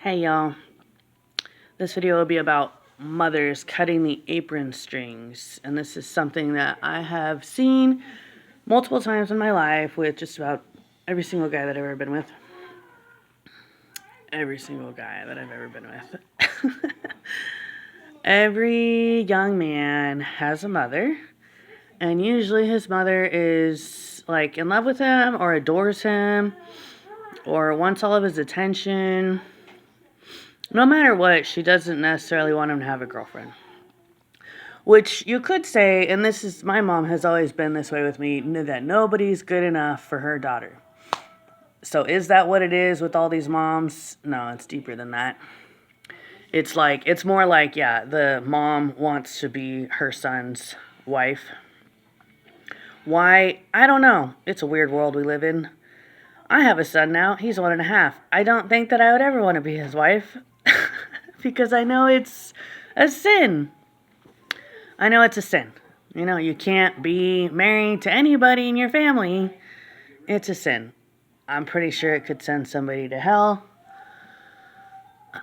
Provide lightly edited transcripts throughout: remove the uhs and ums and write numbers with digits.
Hey y'all, this video will be about mothers cutting the apron strings, and this is something that I have seen multiple times in my life with just about every single guy that I've ever been with. Every single guy that I've ever been with. Every young man has a mother, and usually his mother is like in love with him or adores him or wants all of his attention. No matter what, she doesn't necessarily want him to have a girlfriend. Which you could say, and this is, my mom has always been this way with me, that nobody's good enough for her daughter. So is that what it is with all these moms? No, it's deeper than that. It's more like, yeah, the mom wants to be her son's wife. Why? I don't know. It's a weird world we live in. I have a son now. He's 1.5. I don't think that I would ever want to be his wife. Because I know it's a sin. I know it's a sin. You know, you can't be married to anybody in your family. It's a sin. I'm pretty sure it could send somebody to hell.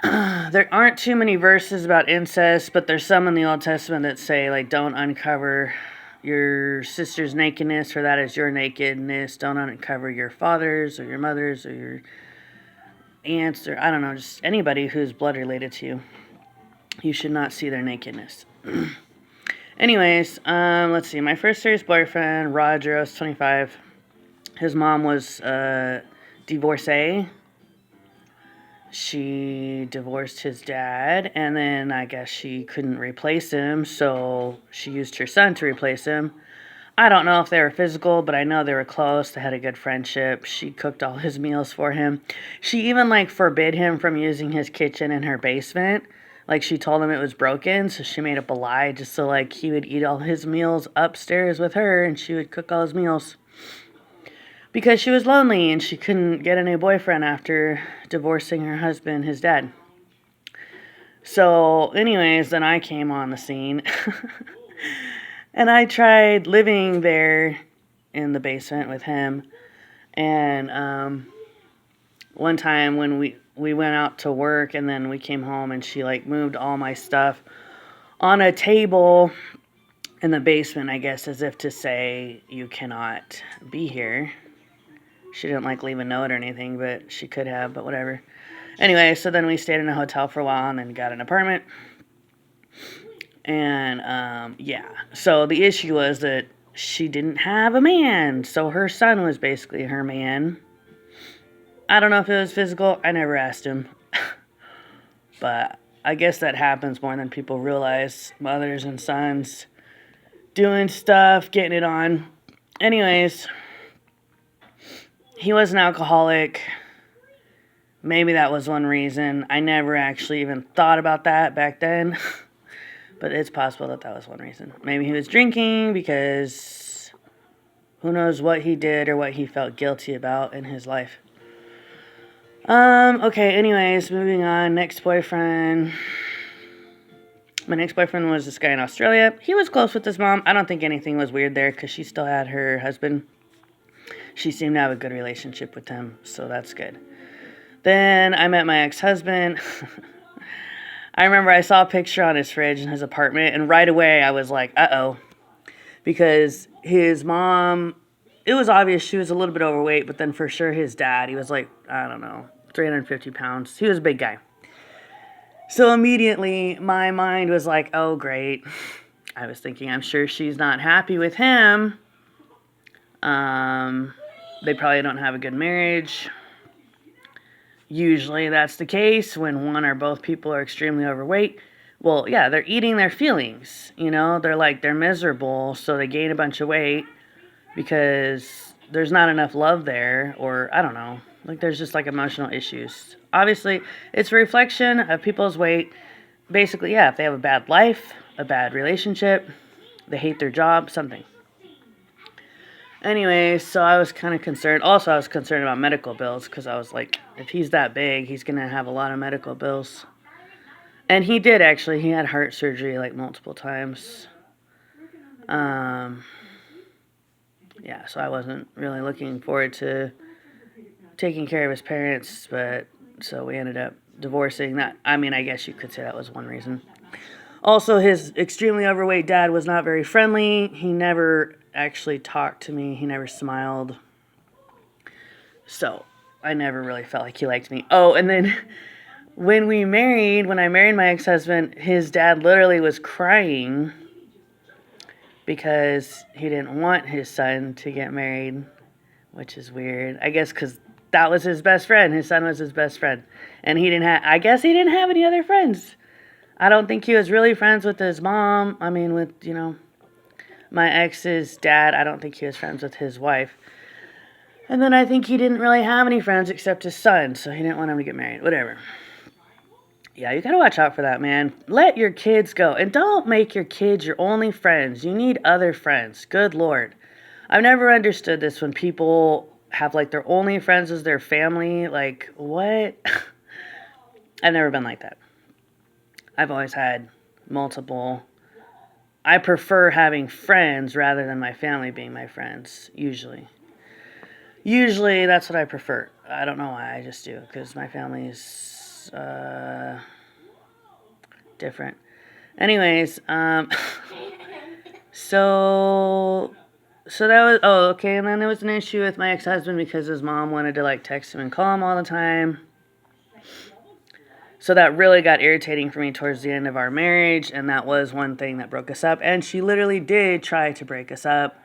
There aren't too many verses about incest, but there's some in the Old Testament that say, like, don't uncover your sister's nakedness, for that is your nakedness. Don't uncover your father's or your mother's or your aunts, or I don't know, just anybody who's blood related to you. You should not see their nakedness. Anyways, let's see. My first serious boyfriend, Roger, I was 25. His mom was a divorcee. She divorced his dad, and then I guess she couldn't replace him, so she used her son to replace him. I don't know if they were physical, but I know they were close. They had a good friendship. She cooked all his meals for him. She even, forbid him from using his kitchen in her basement. She told him it was broken, so she made up a lie just so, he would eat all his meals upstairs with her, and she would cook all his meals. Because she was lonely, and she couldn't get a new boyfriend after divorcing her husband, his dad. So, anyways, then I came on the scene. And I tried living there in the basement with him. And one time when we went out to work, and then we came home, and she moved all my stuff on a table in the basement, I guess, as if to say, you cannot be here. She didn't leave a note or anything, but she could have, but whatever. Anyway, so then we stayed in a hotel for a while and then got an apartment. And yeah, so the issue was that she didn't have a man, so her son was basically her man. I don't know if it was physical. I never asked him. But I guess that happens more than people realize. Mothers and sons doing stuff, getting it on. Anyways, he was an alcoholic. Maybe that was one reason. I never actually even thought about that back then. But it's possible that was one reason. Maybe he was drinking because who knows what he did or what he felt guilty about in his life. Okay, anyways, moving on. Next boyfriend. My next boyfriend was this guy in Australia. He was close with his mom. I don't think anything was weird there because she still had her husband. She seemed to have a good relationship with him, so that's good. Then I met my ex-husband. I remember I saw a picture on his fridge in his apartment, and right away I was like, uh-oh. Because his mom, it was obvious she was a little bit overweight, but then for sure his dad, he was I don't know, 350 pounds. He was a big guy. So immediately my mind was like, oh, great. I was thinking, I'm sure she's not happy with him. They probably don't have a good marriage. Usually that's the case when one or both people are extremely overweight. Well, yeah, they're eating their feelings, they're miserable, so they gain a bunch of weight because there's not enough love there, or I don't know, there's just emotional issues. Obviously, it's a reflection of people's weight. Basically, yeah, if they have a bad life, a bad relationship, they hate their job, something. Anyway, so I was kind of concerned. Also, I was concerned about medical bills because I was like, if he's that big, he's going to have a lot of medical bills. And he did, actually. He had heart surgery multiple times. Yeah, so I wasn't really looking forward to taking care of his parents, but So we ended up divorcing. That, I mean, I guess you could say that was one reason. Also, his extremely overweight dad was not very friendly. He never actually talked to me. He never smiled. So I never really felt like he liked me. Oh, and then when I married my ex-husband, his dad literally was crying because he didn't want his son to get married, which is weird. I guess because that was his best friend. His son was his best friend. And I guess he didn't have any other friends. I don't think he was really friends with his mom. I mean, with, my ex's dad. I don't think he was friends with his wife. And then I think he didn't really have any friends except his son. So he didn't want him to get married. Whatever. Yeah, you gotta watch out for that, man. Let your kids go. And don't make your kids your only friends. You need other friends. Good Lord. I've never understood this when people have, like, their only friends as their family. Like, what? I've never been like that. I've always had multiple. I prefer having friends rather than my family being my friends, usually. Usually, that's what I prefer. I don't know why, I just do. Because my family is different. Anyways, so that was, okay, and then there was an issue with my ex-husband because his mom wanted to, like, text him and call him all the time. So that really got irritating for me towards the end of our marriage, and that was one thing that broke us up. And she literally did try to break us up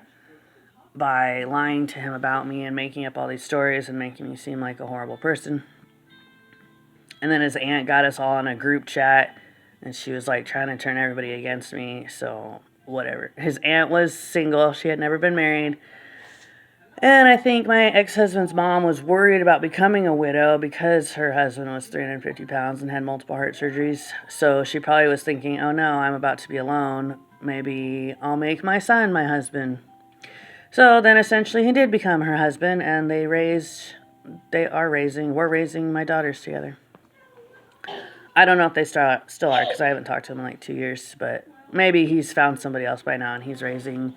by lying to him about me and making up all these stories and making me seem like a horrible person. And then his aunt got us all in a group chat, and she was, like, trying to turn everybody against me, so whatever. His aunt was single. She had never been married. And I think my ex-husband's mom was worried about becoming a widow because her husband was 350 pounds and had multiple heart surgeries. So she probably was thinking, oh no, I'm about to be alone. Maybe I'll make my son my husband. So then essentially he did become her husband, and we're raising my daughters together. I don't know if they still are, because I haven't talked to him in like 2 years, but maybe he's found somebody else by now and he's raising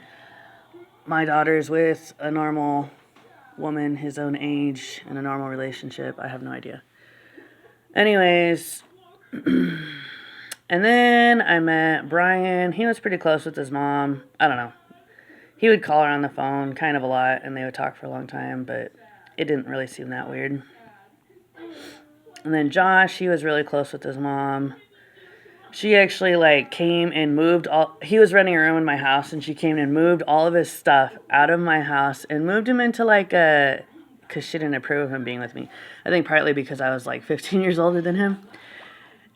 my daughters with a normal woman his own age in a normal relationship. I have no idea. Anyways, and then I met Brian. He was pretty close with his mom. I don't know. He would call her on the phone kind of a lot, and they would talk for a long time, but it didn't really seem that weird. And then Josh, he was really close with his mom. She actually, like, came and moved he was renting a room in my house, and she came and moved all of his stuff out of my house and moved him into, like, because she didn't approve of him being with me. I think partly because I was, like, 15 years older than him.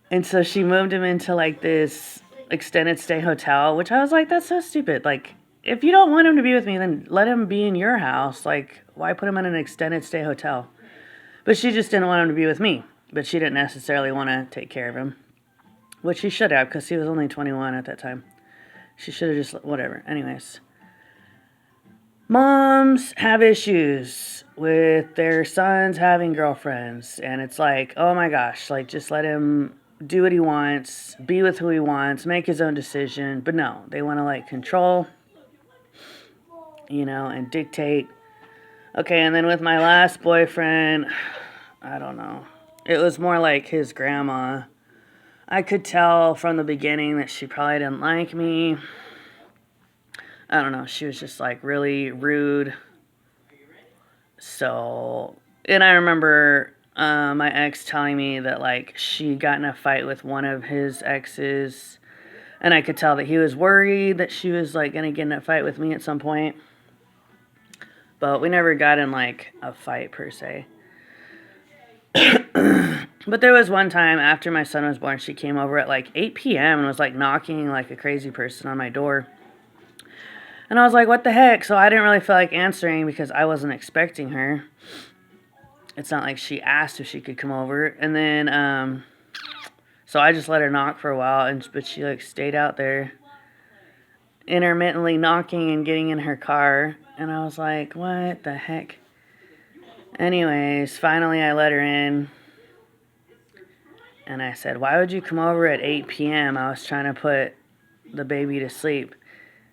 And so she moved him into, like, this extended stay hotel, which I was like, that's so stupid. Like, if you don't want him to be with me, then let him be in your house. Like, why put him in an extended stay hotel? But she just didn't want him to be with me. But she didn't necessarily want to take care of him. Which she should have, because he was only 21 at that time. She should have just, whatever. Anyways. Moms have issues with their sons having girlfriends. And it's like, oh my gosh, like, just let him do what he wants, be with who he wants, make his own decision. But no, they want to, like, control, and dictate. Okay, and then with my last boyfriend, I don't know. It was more like his grandma. I could tell from the beginning that she probably didn't like me. I don't know. She was just, like, really rude. So, and I remember my ex telling me that, like, she got in a fight with one of his exes. And I could tell that he was worried that she was, like, going to get in a fight with me at some point. But we never got in, like, a fight per se. But there was one time after my son was born, she came over at like 8 p.m. and was like knocking like a crazy person on my door. And I was like, what the heck? So I didn't really feel like answering because I wasn't expecting her. It's not like she asked if she could come over. And then, so I just let her knock for a while, but she like stayed out there intermittently knocking and getting in her car. And I was like, what the heck? Anyways, finally I let her in. And I said, why would you come over at 8 p.m.? I was trying to put the baby to sleep.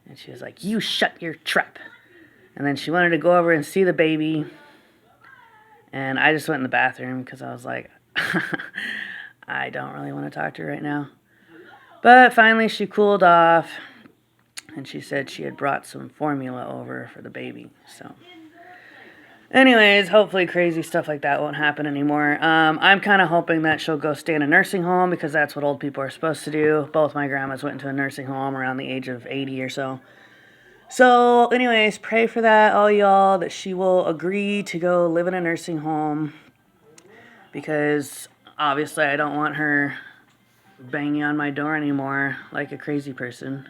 And she was like, you shut your trap. And then she wanted to go over and see the baby. And I just went in the bathroom because I was like, I don't really want to talk to her right now. But finally she cooled off, and she said she had brought some formula over for the baby. So anyways, hopefully crazy stuff like that won't happen anymore. I'm kind of hoping that she'll go stay in a nursing home, because that's what old people are supposed to do. Both my grandmas went into a nursing home around the age of 80 or so. So anyways, pray for that, all y'all, that she will agree to go live in a nursing home, because obviously I don't want her banging on my door anymore like a crazy person.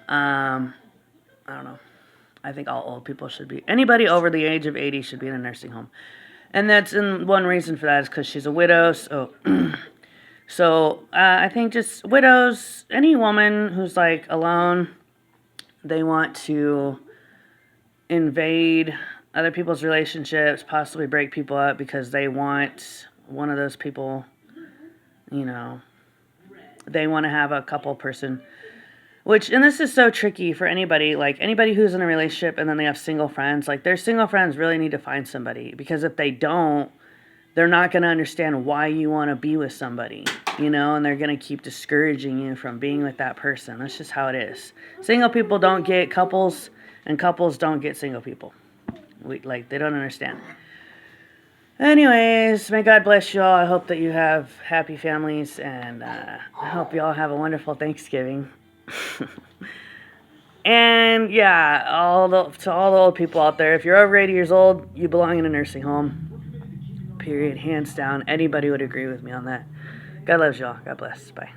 I don't know. I think all old people should be. Anybody over the age of 80 should be in a nursing home. And one reason for that is because she's a widow. So I think just widows, any woman who's like alone, they want to invade other people's relationships, possibly break people up because they want one of those people, they want to have a couple person. And this is so tricky for anybody, like anybody who's in a relationship and then they have single friends. Like, their single friends really need to find somebody, because if they don't, they're not going to understand why you want to be with somebody, and they're going to keep discouraging you from being with that person. That's just how it is. Single people don't get couples, and couples don't get single people. They don't understand. Anyways, may God bless you all. I hope that you have happy families, and I hope you all have a wonderful Thanksgiving. And yeah, to all the old people out there, if you're over 80 years old, you belong in a nursing home. Period. Hands down. Anybody would agree with me on that. God loves y'all. God bless. Bye.